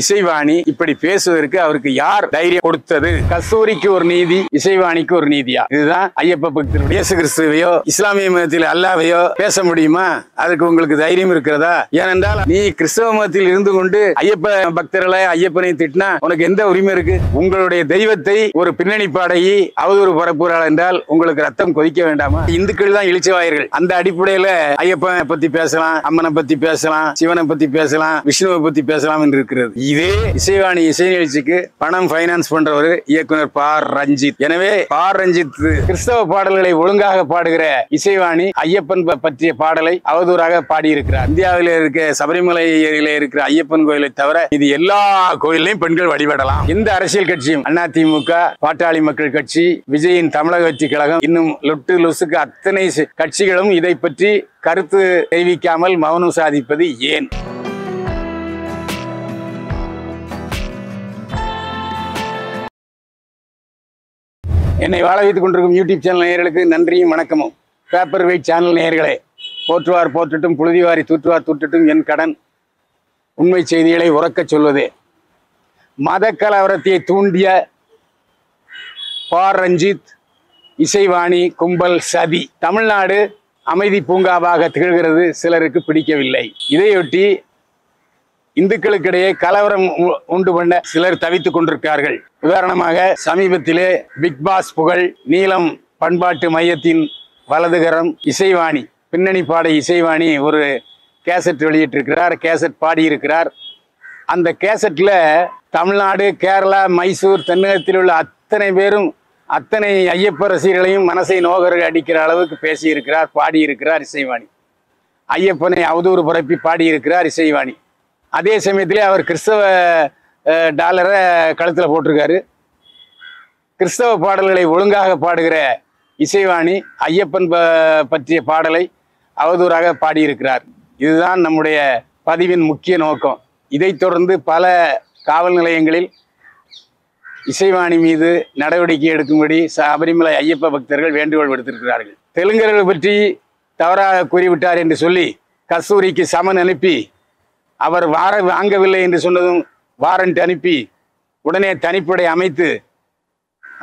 இசைவாணி இப்படி பேசுவதற்கு அவருக்கு யார் தைரியம் கொடுத்தது? கஸ்தூரிக்கு ஒரு நீதி, இசைவாணிக்கு ஒரு நீதியா? இதுதான் ஐயப்ப பக்தர். இயேசு கிறிஸ்துவையோ இஸ்லாமிய மதத்தில் அல்லாவையோ பேச முடியுமா? அதுக்கு உங்களுக்கு தைரியம் இருக்கிறதா? ஏனென்றால் நீ கிறிஸ்தவ மதத்தில் இருந்து கொண்டு ஐயப்ப பக்தர்களை ஐயப்பனை திட்டினா உனக்கு எந்த உரிமை இருக்கு? உங்களுடைய தெய்வத்தை ஒரு பின்னணி பாடகி அவதூறு பரப்புகிறாள் என்றால் உங்களுக்கு ரத்தம் கொதிக்க வேண்டாமா? இந்துக்கள் தான் இழிச்சவாயர்கள். அந்த அடிப்படையில ஐயப்பனை பத்தி பேசலாம், அம்மனை பத்தி பேசலாம், சிவனை பத்தி பேசலாம், விஷ்ணுவை பத்தி பேசலாம் என்று இருக்கிறது. இதே இசைவாணி இசை நிகழ்ச்சிக்கு பணம் பைனான்ஸ் பண்றவர் இயக்குனர் பார் ரஞ்சித். எனவே பார் ரஞ்சித் கிறிஸ்தவ பாடல்களை ஒழுங்காக பாடுகிற இசைவாணி ஐயப்பன் பற்றிய பாடலை அவதூறாக பாடியிருக்கிறார். இந்தியாவில் இருக்க சபரிமலையில இருக்கிற ஐயப்பன் கோயிலை தவிர இது எல்லா கோயிலையும் பெண்கள் வழிபடலாம். எந்த அரசியல் கட்சியும் அதிமுக, பாட்டாளி மக்கள் கட்சி, விஜயின் தமிழக வெற்றி கழகம், இன்னும் லொட்டு லொசுக்கு அத்தனை கட்சிகளும் இதை பற்றி கருத்து தெரிவிக்காமல் மௌனம் சாதிப்பது ஏன்? என்னை வாழ வைத்துக் கொண்டிருக்கும் யூடியூப் சேனல் நேயர்களுக்கு நன்றியும் வணக்கமும். பேப்பர் வெயிட் சேனல் நேயர்களே, போற்றுவார் போற்றட்டும், புழுதிவாரி தூற்றுவார் தூற்றட்டும் என் கடன். உண்மை செய்திகளை உறக்கச் சொல்வதே. மத கலவரத்தை தூண்டிய பார் ரஞ்சித், இசைவாணி கும்பல் சதி. தமிழ்நாடு அமைதி பூங்காவாக திகழ்கிறது, சிலருக்கு பிடிக்கவில்லை. இதையொட்டி இந்துக்களுக்கிடையே கலவரம் உண்டு பண்ண சிலர் தவித்துக் கொண்டிருக்கிறார்கள். உதாரணமாக சமீபத்திலே பிக் பாஸ் புகழ் நீலம் பண்பாட்டு மையத்தின் வலதுகரம் இசைவாணி, பின்னணி பாட இசைவாணி ஒரு கேசட் வெளியிட்டிருக்கிறார், கேசட் பாடியிருக்கிறார். அந்த கேசட்ல தமிழ்நாடு, கேரளா, மைசூர், தென்னகத்தில் உள்ள அத்தனை பேரும் அத்தனை ஐயப்ப ரசிகர்களையும் மனசை நோகர்கள் அடிக்கிற அளவுக்கு பேசியிருக்கிறார், பாடியிருக்கிறார் இசைவாணி. ஐயப்பனை அவதூறு பரப்பி பாடியிருக்கிறார் இசைவாணி. அதே சமயத்திலே அவர் கிறிஸ்தவ டாலரை கழுத்தில் போட்டிருக்காரு. கிறிஸ்தவ பாடல்களை ஒழுங்காக பாடுகிற இசைவாணி ஐயப்பன் பற்றிய பாடலை அவதூறாக பாடியிருக்கிறார். இதுதான் நம்முடைய பதிவின் முக்கிய நோக்கம். இதைத் தொடர்ந்து பல காவல் நிலையங்களில் இசைவாணி மீது நடவடிக்கை எடுக்கும்படி சபரிமலை ஐயப்ப பக்தர்கள் வேண்டுகோள் விடுத்திருக்கிறார்கள். தெலுங்கர்கள் பற்றி தவறாக கூறிவிட்டார் என்று சொல்லி கஸ்தூரிக்கு சமன் அனுப்பி, அவர் வாங்கவில்லை என்று சொன்னதும் வாரண்ட் அனுப்பி உடனே தனிப்படை அமைத்து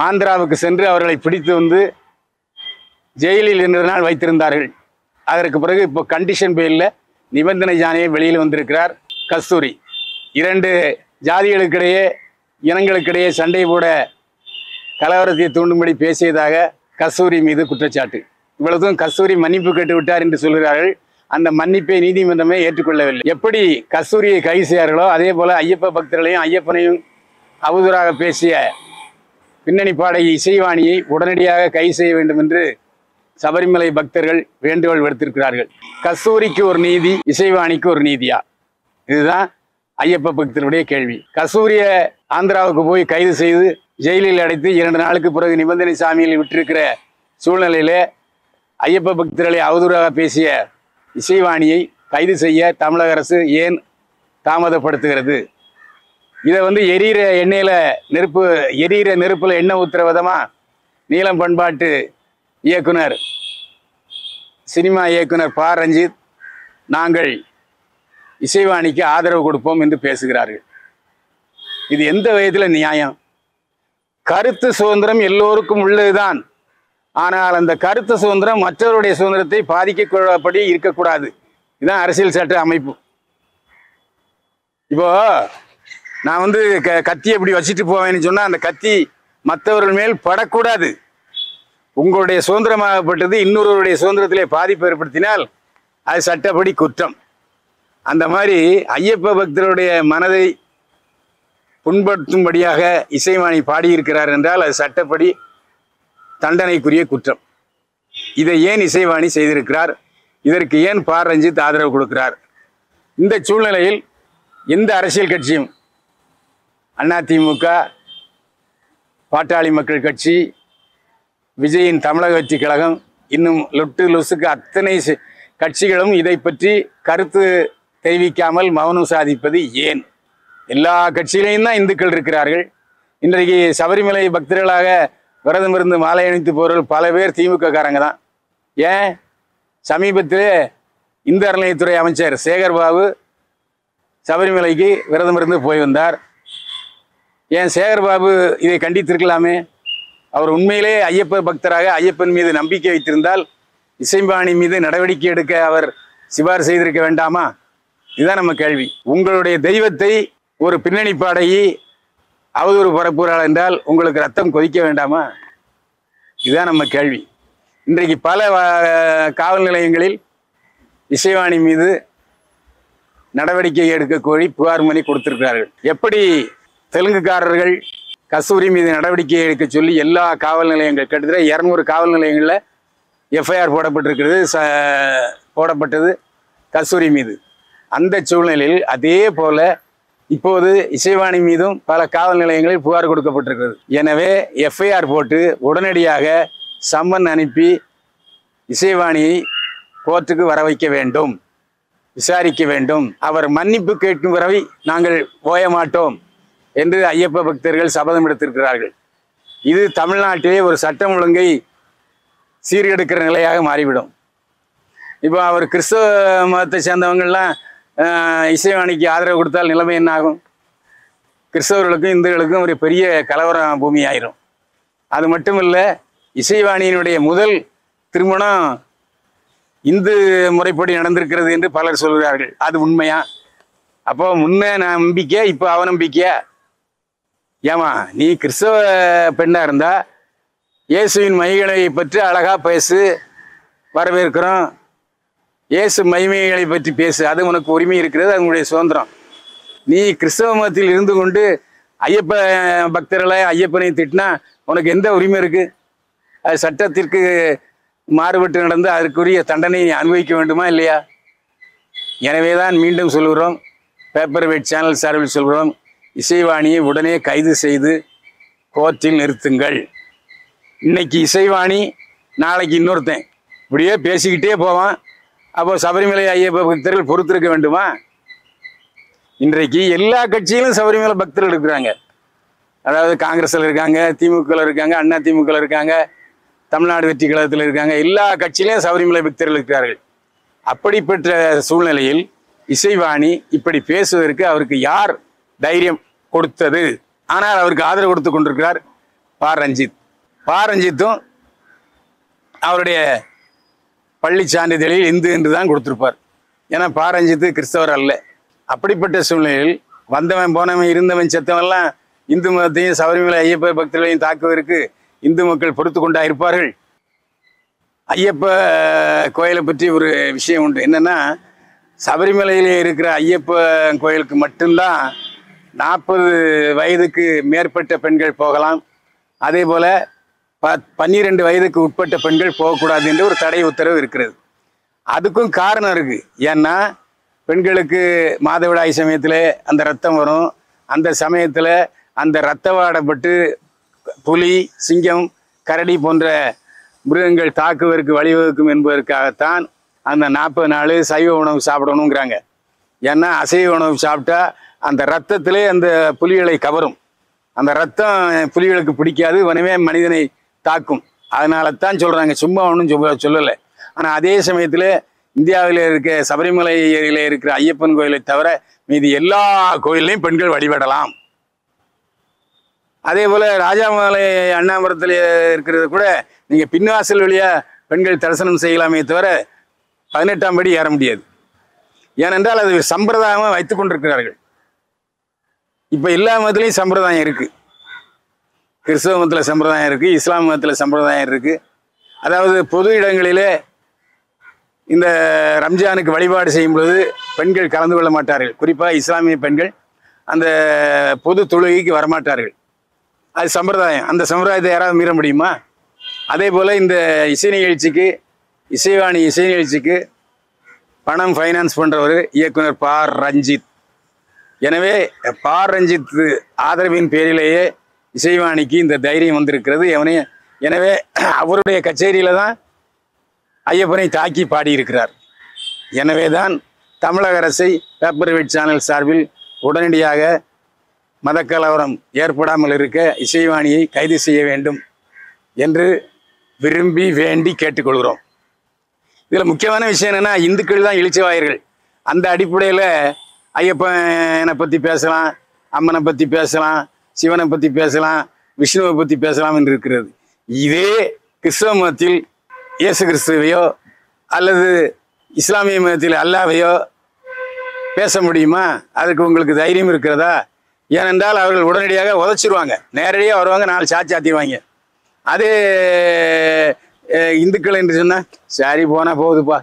ஆந்திராவுக்கு சென்று அவர்களை பிடித்து வந்து ஜெயிலில் 2 நாள் வைத்திருந்தார்கள். அதற்கு பிறகு இப்போ கண்டிஷன் பெயிலில் நிபந்தனை ஜாமீனிலே வெளியில் வந்திருக்கிறார் கஸ்தூரி. 2 ஜாதிகளுக்கிடையே இனங்களுக்கிடையே சண்டை போட கலவரத்தை தூண்டும்படி பேசியதாக கஸ்தூரி மீது குற்றச்சாட்டு. இவ்வளவுக்கும் கஸ்தூரி மன்னிப்பு கேட்டு விட்டார் என்று சொல்கிறார்கள். அந்த மன்னிப்பை நீதிமன்றமே ஏற்றுக்கொள்ளவில்லை. எப்படி கஸ்தூரியை கைது செய்யார்களோ அதே போல ஐயப்ப பக்தர்களையும் ஐயப்பனையும் அவதூறாக பேசிய பின்னணி பாடகி இசைவாணியை உடனடியாக கைது செய்ய வேண்டும் என்று சபரிமலை பக்தர்கள் வேண்டுகோள் விடுத்திருக்கிறார்கள். கஸ்தூரிக்கு ஒரு நீதி, இசைவாணிக்கு ஒரு நீதியா? இதுதான் ஐயப்ப பக்தர்களுடைய கேள்வி. கஸ்தூரிய ஆந்திராவுக்கு போய் கைது செய்து ஜெயிலில் அடைத்து 2 நாளுக்கு பிறகு நிபந்தனை ஜாமீனில் விட்டிருக்கிற சூழ்நிலையிலே ஐயப்ப பக்தர்களை அவதூறாக பேசிய இசைவாணியை கைது செய்ய தமிழக அரசு ஏன் தாமதப்படுத்துகிறது? இதை எரியிற எண்ணெயில் நெருப்பில் எண்ணெய் ஊற்றுற விதமாக நீலம் பண்பாட்டு இயக்குனர், சினிமா இயக்குனர் பார் ரஞ்சித் நாங்கள் இசைவாணிக்கு ஆதரவு கொடுப்போம் என்று பேசுகிறார்கள். இது எந்த விதத்தில் நியாயம்? கருத்து சுதந்திரம் எல்லோருக்கும் உள்ளதுதான். ஆனால் அந்த கருத்து சுதந்திரம் மற்றவருடைய சுதந்திரத்தை பாதிக்கப்படி இருக்கக்கூடாது. இதுதான் அரசியல் சட்ட அமைப்பு. இப்போ நான் கத்தி எப்படி வச்சுட்டு போவேன்னு சொன்னால் அந்த கத்தி மற்றவர்கள் மேல் படக்கூடாது. உங்களுடைய சுதந்திரமாகப்பட்டது இன்னொருவருடைய சுதந்திரத்திலே பாதிப்பு ஏற்படுத்தினால் அது சட்டப்படி குற்றம். அந்த மாதிரி ஐயப்ப பக்தருடைய மனதை புண்படுத்தும்படியாக இசைவாணி பாடியிருக்கிறார் என்றால் அது சட்டப்படி தண்டனைக்குரிய குற்றம். இதை ஏன் இசைவாணி செய்திருக்கிறார்? இதற்கு ஏன் பார் ரஞ்சித் ஆதரவு கொடுக்கிறார்? இந்த சூழ்நிலையில் எந்த அரசியல் கட்சியும் அதிமுக, பாட்டாளி மக்கள் கட்சி, விஜயின் தமிழக வெற்றி கழகம், இன்னும் லொட்டு லொசுக்கு அத்தனை கட்சிகளும் இதை பற்றி கருத்து தெரிவிக்காமல் மௌனம் சாதிப்பது ஏன்? எல்லா கட்சியிலையும் தான் இந்துக்கள் இருக்கிறார்கள். இன்றைக்கு சபரிமலை பக்தர்களாக விரதம் இருந்து மாலை அணித்து போறவர்கள் பல பேர் திமுக காரங்க தான். ஏன்? சமீபத்திலே இந்து அறநிலையத்துறை அமைச்சர் சேகர் பாபு சபரிமலைக்கு விரதம் இருந்து போய் வந்தார். ஏன் சேகர்பாபு இதை கண்டித்திருக்கலாமே? அவர் உண்மையிலே ஐயப்ப பக்தராக ஐயப்பன் மீது நம்பிக்கை வைத்திருந்தால் இசைவாணி மீது நடவடிக்கை எடுக்க அவர் சிபாரிசு செய்திருக்க வேண்டாமா? இதுதான் நம்ம கேள்வி. உங்களுடைய தெய்வத்தை ஒரு பின்னணி பாடகி அவதூறு பரப்புகிறாள் என்றால் உங்களுக்கு ரத்தம் கொதிக்க வேண்டாமா? இதுதான் நம்ம கேள்வி. இன்றைக்கு பல காவல் நிலையங்களில் இசைவாணி மீது நடவடிக்கை எடுக்க கோரி புகார் மணி கொடுத்திருக்கிறார்கள். எப்படி தெலுங்குக்காரர்கள் கஸ்தூரி மீது நடவடிக்கை எடுக்க சொல்லி எல்லா காவல் நிலையங்கள் கிட்டத்தட்ட 200 காவல் நிலையங்களில் எஃப்ஐஆர் போடப்பட்டிருக்கிறது, போடப்பட்டது கஸ்தூரி மீது. அந்த சூழ்நிலையில் அதே போல இப்போது இசைவாணி மீதும் பல காவல் நிலையங்களில் புகார் கொடுக்கப்பட்டிருக்கிறது. எனவே எஃப்ஐஆர் போட்டு உடனடியாக சம்மன் அனுப்பி இசைவாணியை கோர்ட்டுக்கு வர வைக்க வேண்டும், விசாரிக்க வேண்டும். அவர் மன்னிப்பு கேட்கும் வரை நாங்கள் போய மாட்டோம் என்று ஐயப்ப பக்தர்கள் சபதம் எடுத்திருக்கிறார்கள். இது தமிழ்நாட்டிலே ஒரு சட்டம் ஒழுங்கை சீர்கெடுக்கிற நிலையாக மாறிவிடும். இப்போ அவர் கிறிஸ்தவ மதத்தை சேர்ந்தவங்கள்லாம் இசைவாணிக்கு ஆதரவு கொடுத்தால் நிலைமை என்ன ஆகும்? கிறிஸ்தவர்களுக்கும் இந்துக்களுக்கும் ஒரு பெரிய கலவர பூமி ஆயிரும். அது மட்டும் இல்லை, இசைவாணியினுடைய முதல் திருமணம் இந்து முறைப்படி நடந்திருக்கிறது என்று பலர் சொல்கிறார்கள். அது உண்மையா? அப்போ முன்ன நம்பிக்கை, இப்போ அவநம்பிக்கையா? ஏமா, நீ கிறிஸ்தவ பெண்ணா இருந்தா இயேசுவின் மகிமைகளை பற்றி அழகா பேசு, வரவேற்கிறோம். இயேசு மகிமைகளை பற்றி பேசு, அது உனக்கு உரிமை இருக்கிறது, அது உன்னுடைய சுதந்திரம். நீ கிறிஸ்தவ மதத்தில் இருந்து கொண்டு ஐயப்ப பக்தர்களை ஐயப்பனை திட்டினா உனக்கு எந்த உரிமை இருக்கு? அது சட்டத்திற்கு மாறுபட்டு நடந்து அதற்குரிய தண்டனை அனுபவிக்க வேண்டுமா இல்லையா? எனவே தான் மீண்டும் சொல்கிறோம், பேப்பர் வெயிட் சேனல் சார்பில் சொல்கிறோம், இசைவாணியை உடனே கைது செய்து கோர்ட்டில் நிறுத்துங்கள். இன்னைக்கு இசைவாணி, நாளைக்கு இன்னொருத்தன், இப்படியே பேசிக்கிட்டே போவான். அப்போ சபரிமலை ஐயப்ப பக்தர்கள் பொறுத்திருக்க வேண்டுமா? இன்றைக்கு எல்லா கட்சியிலும் சபரிமலை பக்தர்கள் இருக்கிறாங்க. அதாவது காங்கிரஸில் இருக்காங்க, திமுகவில் இருக்காங்க, அண்ணா திமுகவில் இருக்காங்க, தமிழ்நாடு வெற்றி கழகத்தில் இருக்காங்க. எல்லா கட்சியிலையும் சபரிமலை பக்தர்கள் இருக்கிறார்கள். அப்படிப்பட்ட சூழ்நிலையில் இசைவாணி இப்படி பேசுவதற்கு அவருக்கு யார் தைரியம் கொடுத்தது? ஆனால் அவருக்கு ஆதரவு கொடுத்து கொண்டிருக்கிறார் ரஞ்சித். ரஞ்சித்தும் அவருடைய பள்ளி சான்றிதழில் இந்து என்று தான் கொடுத்திருப்பார். ஏன்னா ரஞ்சித்து கிறிஸ்தவர் அல்ல. அப்படிப்பட்ட சூழ்நிலையில் வந்தவன் போனவன் இருந்தவன் செத்தவன்லாம் இந்து மதத்தையும் சபரிமலை ஐயப்ப பக்தர்களையும் தாக்குவதற்கு இந்து மக்கள் பொறுத்து கொண்டா இருப்பார்கள்? ஐயப்ப கோயிலை பற்றி ஒரு விஷயம் உண்டு. என்னன்னா, சபரிமலையில் இருக்கிற ஐயப்ப கோயிலுக்கு மட்டும்தான் 40 வயதுக்கு மேற்பட்ட பெண்கள் போகலாம். அதே போல 12 வயதுக்கு உட்பட்ட பெண்கள் போகக்கூடாது என்று ஒரு தடை உத்தரவு இருக்கிறது. அதுக்கும் காரணம் இருக்கு. ஏன்னா, பெண்களுக்கு மாதவிடாய் சமயத்தில் அந்த ரத்தம் வரும். அந்த சமயத்தில் அந்த ரத்த வாடப்பட்டு புலி, சிங்கம், கரடி போன்ற மிருகங்கள் தாக்குவதற்கு வழிவகுக்கும் என்பதற்காகத்தான் அந்த 40 நாள் சைவ உணவு சாப்பிடணுங்கிறாங்க. ஏன்னா அசைவ உணவு சாப்பிட்டா அந்த ரத்தத்திலே அந்த புலிகளை கவரும். அந்த ரத்தம் புலிகளுக்கு பிடிக்காது, வனமே மனிதனை தாக்கும். அதனால தான் சொல்கிறாங்க, சும்மா ஒன்றும் சொல்லலை. ஆனால் அதே சமயத்தில் இந்தியாவில் இருக்க சபரிமலையில் இருக்கிற ஐயப்பன் கோயிலை தவிர மீதி எல்லா கோயிலையும் பெண்கள் வழிபடலாம். அதே போல் ராஜாமலை அண்ணாமரத்தில் இருக்கிறது கூட நீங்கள் பின்வாசல் வழியாக பெண்கள் தரிசனம் செய்யலாமே தவிர 18ஆம் படி ஏற முடியாது. ஏனென்றால் அது சம்பிரதாயமாக வைத்து கொண்டிருக்கிறார்கள். இப்போ எல்லா மதத்துலேயும் சம்பிரதாயம் இருக்குது. கிறிஸ்தவ மதத்தில் சம்பிரதாயம் இருக்குது, இஸ்லாம் மதத்தில் சம்பிரதாயம் இருக்குது. அதாவது பொது இடங்களிலே இந்த ரம்ஜானுக்கு வழிபாடு செய்யும் பொழுது பெண்கள் கலந்து கொள்ள மாட்டார்கள். குறிப்பாக இஸ்லாமிய பெண்கள் அந்த பொது தொழுகைக்கு வரமாட்டார்கள். அது சம்பிரதாயம். அந்த சம்பிரதாயத்தை யாராவது மீற முடியுமா? அதே போல் இந்த இசை நிகழ்ச்சிக்கு, இசைவாணி இசை நிகழ்ச்சிக்கு பணம் ஃபைனான்ஸ் பண்ணுறவர் இயக்குனர் ரஞ்சித். எனவே ரஞ்சித் ஆதரவின் பேரிலேயே இசைவாணிக்கு இந்த தைரியம் வந்திருக்கிறது. எனவே அவருடைய கச்சேரியில் தான் ஐயப்பனை தாக்கி பாடியிருக்கிறார். எனவே தான் தமிழக அரசை பேப்பர் வெயிட் சேனல் சார்பில் உடனடியாக மதக்கலவரம் ஏற்படாமல் இருக்க இசைவாணியை கைது செய்ய வேண்டும் என்று விரும்பி வேண்டி கேட்டுக்கொள்கிறோம். இதில் முக்கியமான விஷயம் என்னென்னா, இந்துக்கள் தான் இளிச்சவாயர்கள். அந்த அடிப்படையில் ஐயப்பனை பற்றி பேசலாம், அம்மனை பற்றி பேசலாம், சிவனை பற்றி பேசலாம், விஷ்ணுவை பற்றி பேசலாம் என்று இருக்கிறது. இதே கிறிஸ்தவ மதத்தில் இயேசு கிறிஸ்துவையோ அல்லது இஸ்லாமிய மதத்தில் அல்லாவையோ பேச முடியுமா? அதுக்கு உங்களுக்கு தைரியம் இருக்கிறதா? ஏனென்றால் அவர்கள் உடனடியாக உதச்சிருவாங்க, நேரடியாக வருவாங்க, 4 சாத்திடுவாங்க. அதே இந்துக்கள் என்று சொன்னால் சரி போனால் போகுதுப்பா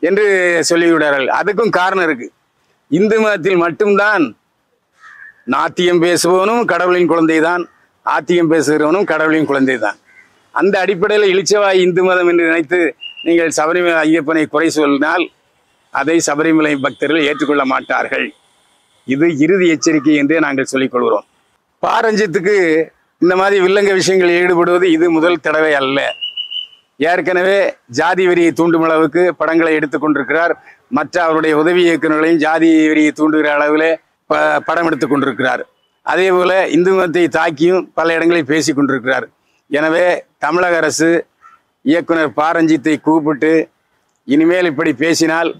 என்று சொல்லிவிடார்கள். அதுக்கும் காரணம் இருக்குது. இந்து மதத்தில் மட்டும்தான் நாத்தியம் பேசுபவனும் கடவுளின் குழந்தை தான், ஆத்தியம் பேசுகிறவனும் கடவுளின் குழந்தை தான். அந்த அடிப்படையில் இளிச்சவாய் இந்து மதம் என்று நினைத்து நீங்கள் சபரிமலை ஐயப்பனை குறை சொன்னால் அதை சபரிமலை பக்தர்கள் ஏற்றுக்கொள்ள மாட்டார்கள். இது இறுதி எச்சரிக்கை என்றே நாங்கள் சொல்லிக் கொள்கிறோம். பாரஞ்சித்துக்கு இந்த மாதிரி வில்லங்க விஷயங்களில் ஈடுபடுவது இது முதல் தடவை அல்ல. ஏற்கனவே ஜாதி வெறியை தூண்டும் அளவுக்கு படங்களை எடுத்து கொண்டிருக்கிறார். மற்ற அவருடைய உதவி இயக்குநர்களையும் ஜாதி வெறியை தூண்டுகிற அளவில் படம் எடுத்து கொண்டிருக்கிறார். அதே போல இந்து மதத்தை தாக்கியும் பல இடங்களில் பேசி கொண்டிருக்கிறார். எனவே தமிழக அரசு இயக்குனர் பாரஞ்சித்தை கூப்பிட்டு இனிமேல் இப்படி பேசினால்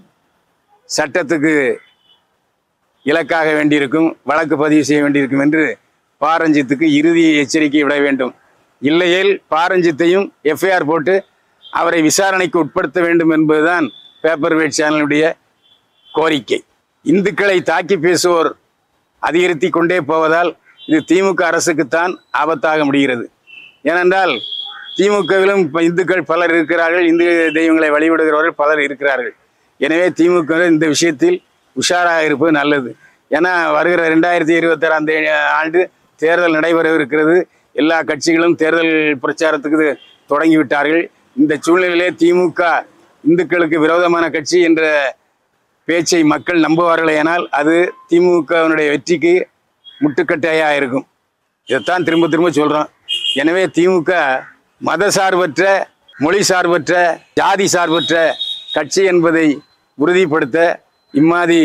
சட்டத்துக்கு இலக்காக வேண்டியிருக்கும், வழக்கு பதிவு செய்ய வேண்டியிருக்கும் என்று பாரஞ்சித்துக்கு இறுதி எச்சரிக்கை விட வேண்டும். இல்லையேல் பாரஞ்சித்தையும் எஃப்ஐஆர் போட்டு அவரை விசாரணைக்கு உட்படுத்த வேண்டும் என்பதுதான் பேப்பர் வெயிட் சேனலுடைய கோரிக்கை. இந்துக்களை தாக்கி பேசுவோர் அதிகரித்து கொண்டே போவதால் இது திமுக அரசுக்குத்தான் ஆபத்தாக முடிகிறது. ஏனென்றால் திமுகவிலும் இந்துக்கள் பலர் இருக்கிறார்கள், இந்து தெய்வங்களை வழிபடுகிறவர்கள் பலர் இருக்கிறார்கள். எனவே திமுக இந்த விஷயத்தில் உஷாராக இருப்பது நல்லது. ஏன்னா வருகிற 2026 ஆண்டு தேர்தல் நடைபெறவிருக்கிறது. எல்லா கட்சிகளும் தேர்தல் பிரச்சாரத்துக்கு தொடங்கிவிட்டார்கள். இந்த சூழ்நிலையிலே திமுக இந்துக்களுக்கு விரோதமான கட்சி என்ற பேச்சை மக்கள் நம்புவார்களேனால் அது திமுகவினுடைய வெற்றிக்கு முட்டுக்கட்டையாக இருக்கும். இதைத்தான் திரும்ப திரும்ப சொல்கிறோம். எனவே திமுக மத சார்பற்ற, மொழி சார்பற்ற, ஜாதி சார்பற்ற கட்சி என்பதை உறுதிப்படுத்த இம்மாதிரி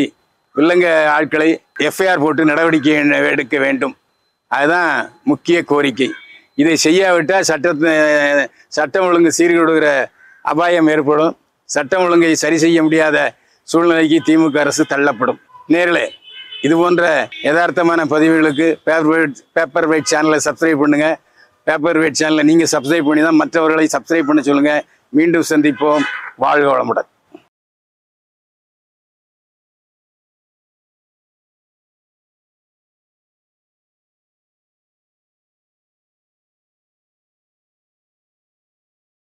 வில்லங்க ஆட்களை எஃப்ஐஆர் போட்டு நடவடிக்கை எடுக்க வேண்டும். அதுதான் முக்கிய கோரிக்கை. இதை செய்யாவிட்டால் சட்டம் ஒழுங்கு சீர்கெடுகிற அபாயம் ஏற்படும். சட்டம் ஒழுங்கை சரி செய்ய முடியாத சூழ்நிலைக்கு திமுக அரசு தள்ளப்படும். நேரிலே இது போன்ற யதார்த்தமான பதிவுகளுக்கு பேப்பர் வெயிட் சேனலை சப்ஸ்கிரைப் பண்ணுங்கள். பேப்பர் வெயிட் சேனலை நீங்கள் சப்ஸ்கிரைப் பண்ணி தான் மற்றவர்களை சப்ஸ்கிரைப் பண்ண சொல்லுங்கள். மீண்டும் சந்திப்போம். வாழ்க வளமுடன்.